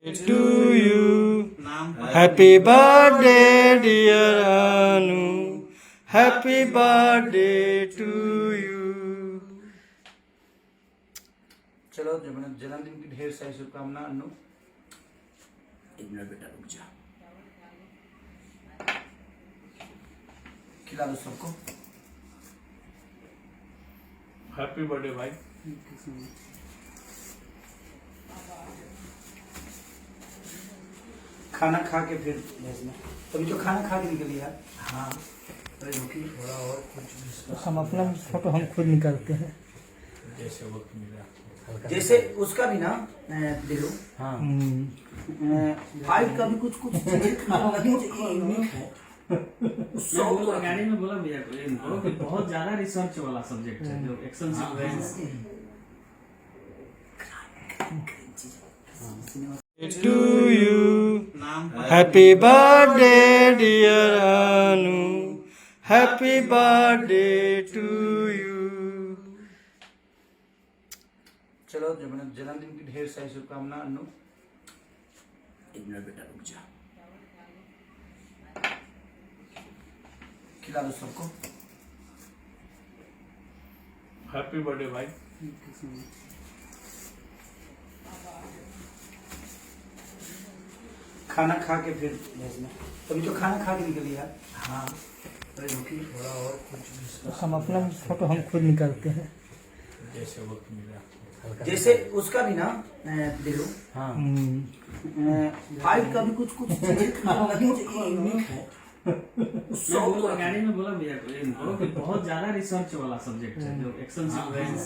To you, happy birthday dear Anu, happy birthday to you। चलो जन्मदिन की ढेर सारी शुभकामना अनु। एक मिनट बेटा रुक जा, खिला दो सबको। हैप्पी बर्थडे भाई। खाना खा के फिर भेजना। तुम जो खाना खा के निकली यार। हाँ अरे रुकी थोड़ा और कुछ। हम अपना फोटो हम खुद निकालते हैं। जैसे वक्त मिला जैसे उसका भी ना दे दो। हाँ फाइट का भी कुछ कुछ यूनिक है। गाड़ी में बोला भैया को इनको कि बहुत ज्यादा रिसर्च वाला सब्जेक्ट है जो action sequence. to you, happy birthday dear Anu, happy birthday to you। चलो जन्मदिन की ढेर सारी शुभकामना अनु। एक मिनट बेटा रुक जा, खिला दो सबको। हैप्पी बर्थडे भाई। खाना खा के फिर भेजना। तुम जो खाना खा के निकली यार। हाँ अरे रुकी थोड़ा और कुछ। हम अपना फोटो हम खुद निकालते हैं। जैसे वक्त मिला जैसे उसका भी ना दे दो। हाँ फाइट का भी कुछ कुछ यूनिक है। गाड़ी में बोला भैया को इनको कि बहुत ज्यादा रिसर्च वाला सब्जेक्ट है जो एक्शन सीक्वेंस।